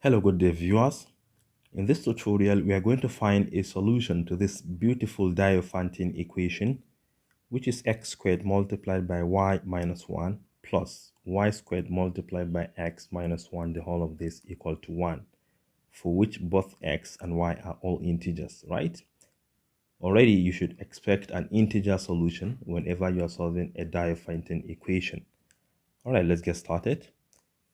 Hello, good day viewers. In this tutorial, we are going to find a solution to this beautiful Diophantine equation, which is x squared multiplied by y minus 1 plus y squared multiplied by x minus 1, the whole of this equal to 1, for which both x and y are all integers, right? Already, you should expect an integer solution whenever you are solving a Diophantine equation. All right, let's get started.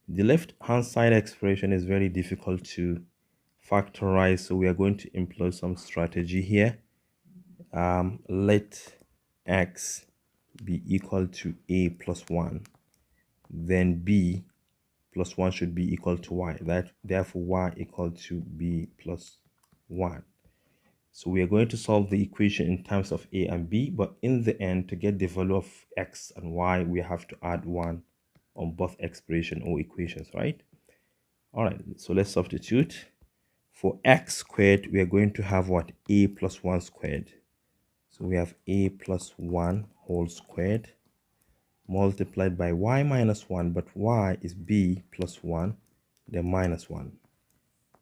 The left-hand side expression is very difficult to factorize, so we are going to employ some strategy here. Let x be equal to a plus 1, then b plus 1 should be equal to y. Therefore, y equal to b plus 1. So we are going to solve the equation in terms of a and b, but in the end, to get the value of x and y, we have to add 1 on both expression or equations, right? All right, so let's substitute. For x squared, we are going to have what? A plus 1 squared. So we have a plus 1 whole squared multiplied by y minus 1, but y is b plus 1, then minus 1.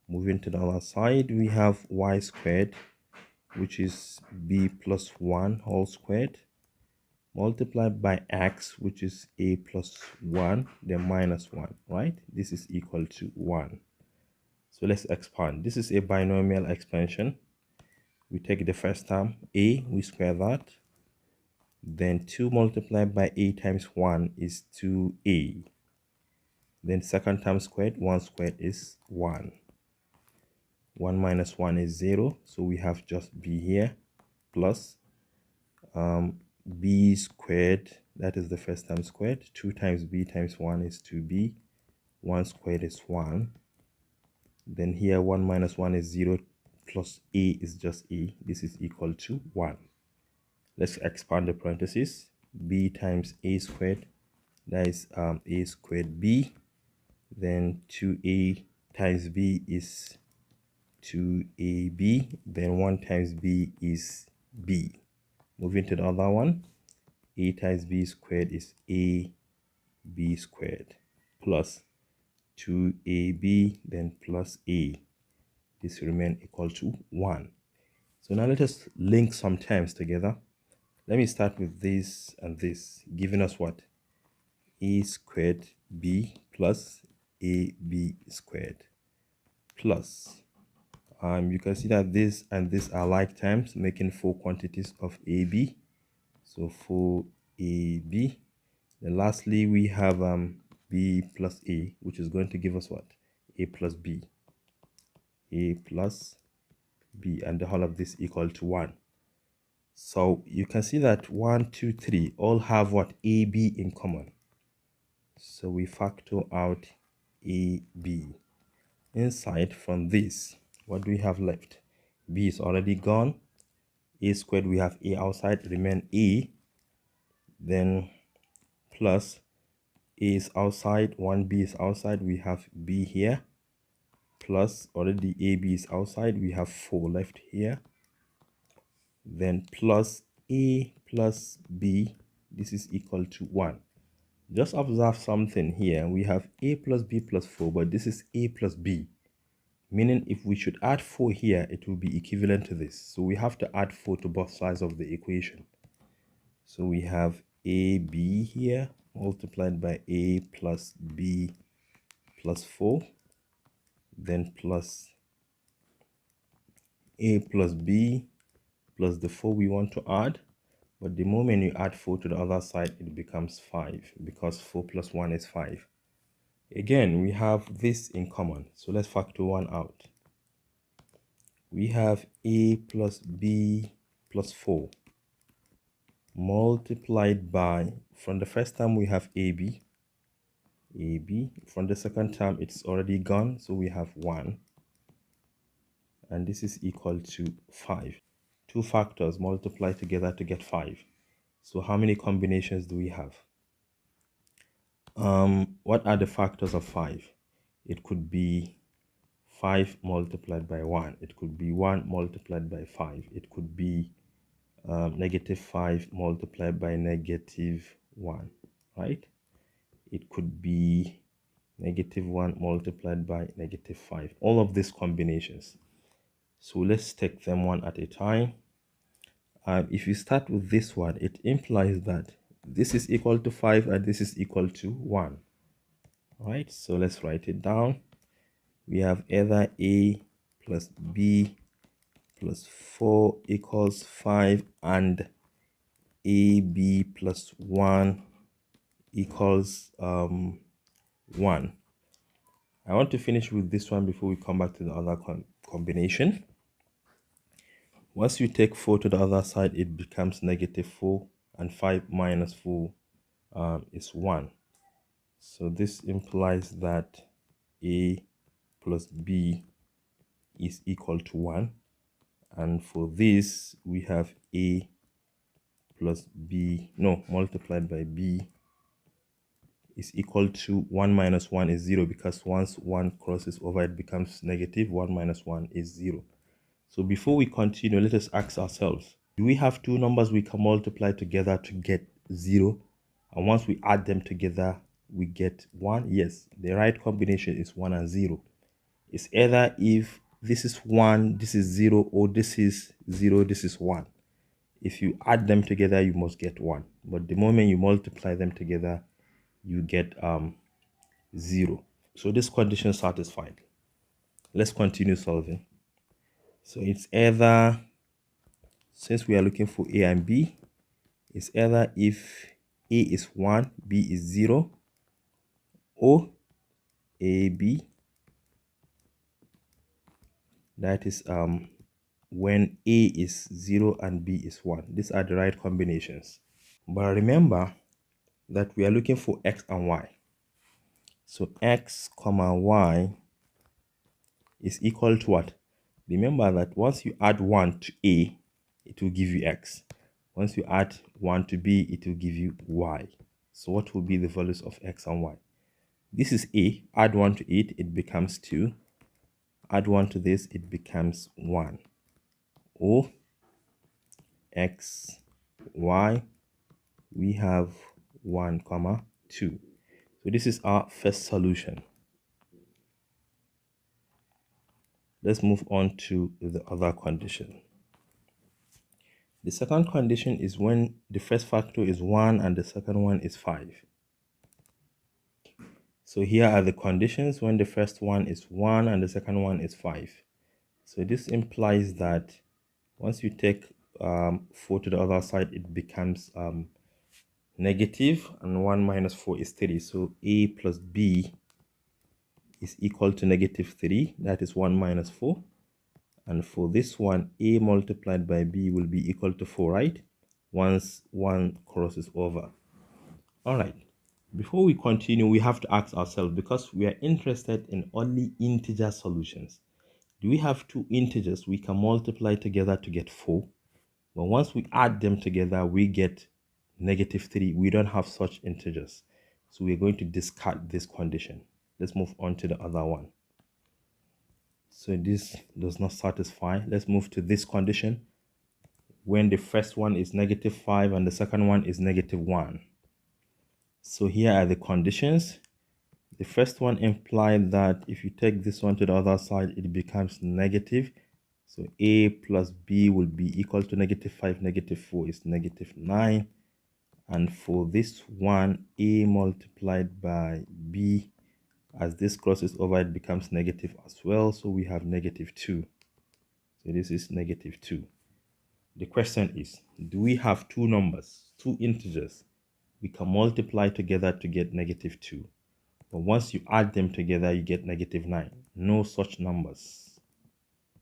Moving to the other side, we have y squared, which is b plus 1 whole squared, multiplied by x, which is a plus 1, then minus 1, right? This is equal to 1. So let's expand. This is a binomial expansion. We take the first term, a, we square that. Then 2 multiplied by a times 1 is 2a. Then second term squared, 1 squared is 1. 1 minus 1 is 0. So we have just b here plus b squared. That is the first term squared. 2 times b times 1 is 2b. 1 squared is 1. Then here 1 minus 1 is 0 plus a is just a. This is equal to 1. Let's expand the parentheses. B times a squared, that is a squared b. Then 2a times b is 2ab. Then 1 times b is b. Moving to the other one, a times b squared is ab squared plus 2ab, then plus a. This will remain equal to 1. So now let us link some terms together. Let me start with this and this, giving us what? A squared b plus ab squared plus. You can see that this and this are like terms, making 4 quantities of ab. So 4ab. Then lastly, we have b plus a, which is going to give us what? A plus b. A plus b, and the whole of this equal to 1. So you can see that 1, 2, 3 all have what? AB in common. So we factor out AB. Inside from this, what do we have left? B is already gone. A squared, we have A outside, remain A. Then plus A is outside, 1B is outside, we have B here. Plus already AB is outside, we have 4 left here. Then plus a plus b, this is equal to 1. Just observe something here. We have a plus b plus 4, but this is a plus b, meaning if we should add 4 here, it will be equivalent to this. So we have to add 4 to both sides of the equation. So we have ab here multiplied by a plus b plus 4, then plus a plus b plus the 4 we want to add. But the moment you add 4 to the other side, it becomes 5, because 4 plus 1 is 5. Again, we have this in common. So let's factor 1 out. We have a plus b plus 4 multiplied by, from the first term we have ab. From the second term, it's already gone, so we have 1. And this is equal to 5. 2 factors multiply together to get 5. So how many combinations do we have? What are the factors of 5? It could be 5 multiplied by 1. It could be 1 multiplied by 5. It could be negative 5 multiplied by negative 1, right? It could be negative 1 multiplied by negative 5. All of these combinations. So let's take them one at a time. If you start with this one, it implies that this is equal to 5 and this is equal to 1. Right, so let's write it down. We have either a plus b plus 4 equals 5 and ab plus 1 equals 1. I want to finish with this one before we come back to the other combination. Once you take 4 to the other side, it becomes negative 4, and 5 minus 4 is 1. So this implies that a plus b is equal to 1. And for this, we have a plus b, no, multiplied by b is equal to 1 minus 1 is 0, because once 1 crosses over, it becomes negative. 1 minus 1 is 0. So before we continue, let us ask ourselves, do we have two numbers we can multiply together to get 0? And once we add them together, we get 1? Yes, the right combination is 1 and 0. It's either if this is 1, this is 0, or this is 0, this is 1. If you add them together, you must get 1. But the moment you multiply them together, you get 0. So this condition is satisfied. Let's continue solving. So it's either, since we are looking for a and b, it's either if a is 1, b is 0, or ab, that is when a is 0 and b is 1. These are the right combinations. But remember that we are looking for x and y. So x comma y is equal to what? Remember that once you add 1 to a, it will give you x. Once you add 1 to b, it will give you y. So what will be the values of x and y? This is a. Add 1 to it, it becomes 2. Add 1 to this, it becomes 1. Or x, y, we have 1 comma 2. So this is our first solution. Let's move on to the other condition. The second condition is when the first factor is 1 and the second one is 5. So here are the conditions when the first one is 1 and the second one is 5. So this implies that once you take 4 to the other side, it becomes negative, and 1 minus 4 is 3. So a plus b is equal to negative 3. That is 1 minus 4. And for this one, a multiplied by b will be equal to 4, right? Once 1 crosses over. All right. Before we continue, we have to ask ourselves, because we are interested in only integer solutions. Do we have two integers we can multiply together to get 4? But once we add them together, we get negative 3. We don't have such integers. So we're going to discard this condition. Let's move on to the other one. So this does not satisfy. Let's move to this condition when the first one is negative 5 and the second one is negative 1. So here are the conditions. The first one implied that if you take this one to the other side, it becomes negative. So a plus b will be equal to negative 5. Negative 4 is negative 9. And for this one, a multiplied by b, as this crosses over, it becomes negative as well. So we have negative 2. So this is negative 2. The question is, do we have two numbers, two integers, we can multiply together to get negative 2? But once you add them together, you get negative 9. No such numbers.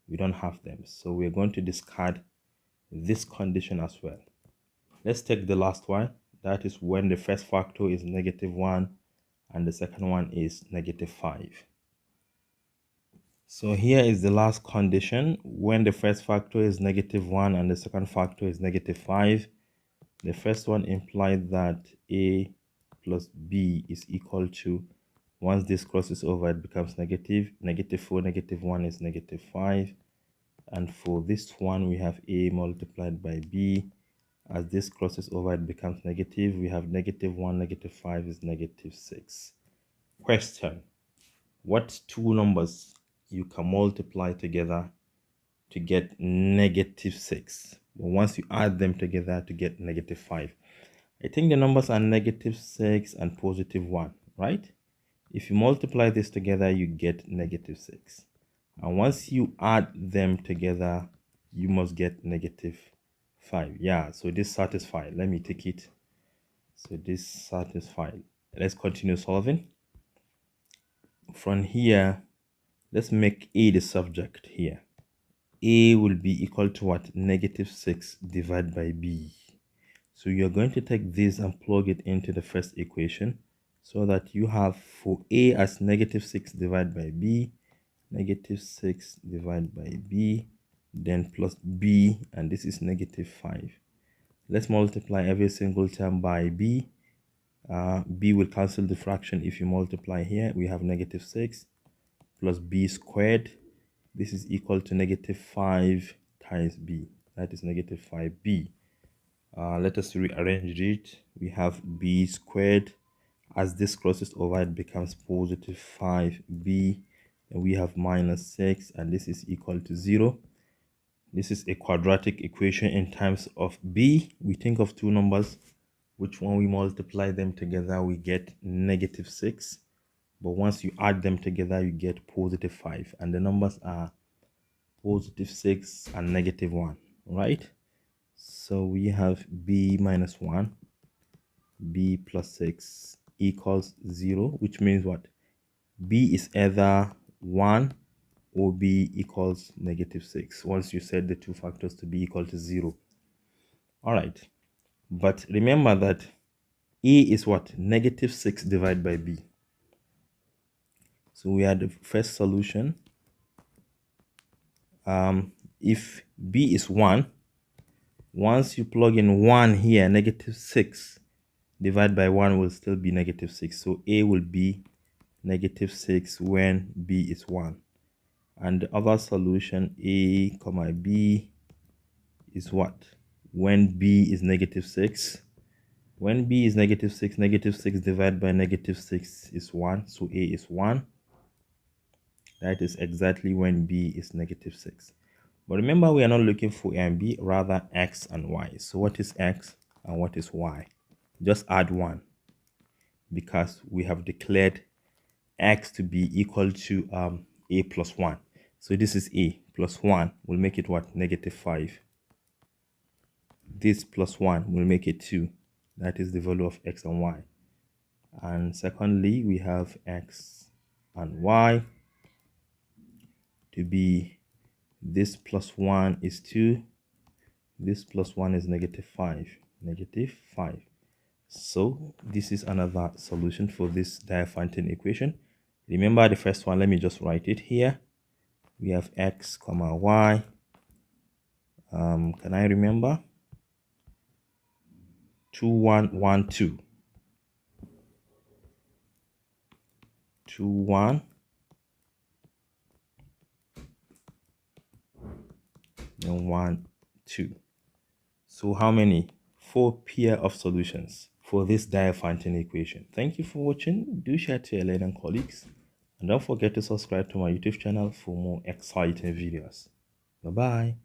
We don't have them. So we're going to discard this condition as well. Let's take the last one. That is when the first factor is negative 1 and the second one is negative 5. So here is the last condition when the first factor is negative 1 and the second factor is negative 5. The first one implied that a plus b is equal to, once this crosses over, it becomes negative. Negative 4, negative 1 is negative 5. And for this one, we have a multiplied by b. As this crosses over, it becomes negative. We have negative 1, negative 5 is negative 6. Question: what two numbers you can multiply together to get -6, but once you add them together to get -5? I think the numbers are -6 and +1, right? If you multiply this together, you get -6. And once you add them together, you must get -5. Yeah, so this satisfied. Let me take it. So this satisfied. Let's continue solving. From here, let's make A the subject here. A will be equal to what? -6 divided by B. So you're going to take this and plug it into the first equation so that you have for A as -6 divided by B, -6 divided by B, then plus B, and this is -5. Let's multiply every single term by B. B will cancel the fraction if you multiply here. We have -6 plus B squared. This is equal to -5 times B. That is -5B. Let us rearrange it. We have B squared. As this crosses over, it becomes +5B. And we have -6, and this is equal to 0. This is a quadratic equation in terms of B. We think of two numbers, which when we multiply them together, we get -6. But once you add them together, you get +5. And the numbers are +6 and -1, right? So we have B minus 1, B plus 6 equals 0, which means what? B is either 1 or B equals -6 once you set the two factors to be equal to 0. All right. But remember that A is what? -6 divided by B. So we had the first solution. If B is 1, once you plug in 1 here, -6 divided by 1 will still be -6. So A will be -6 when B is 1. And the other solution, A comma B, is what? When B is -6. When B is -6, -6 divided by -6 is 1. So A is 1. That is exactly when B is -6. But remember, we are not looking for A and B, rather X and Y. So what is X and what is Y? Just add 1, because we have declared X to be equal to A plus 1. So this is A plus 1 will make it what? -5. This plus 1 will make it 2. That is the value of X and Y. And secondly, we have X and Y to be, this plus 1 is 2. This plus 1 is -5. -5. So this is another solution for this Diophantine equation. Remember the first one, let me just write it here. We have X comma Y. Can I remember? 2, 1, 1, 2. 2, 1. Then 1, 2. So how many? 4 pair of solutions for this Diophantine equation. Thank you for watching. Do share to your learning colleagues. And don't forget to subscribe to my YouTube channel for more exciting videos. Bye-bye.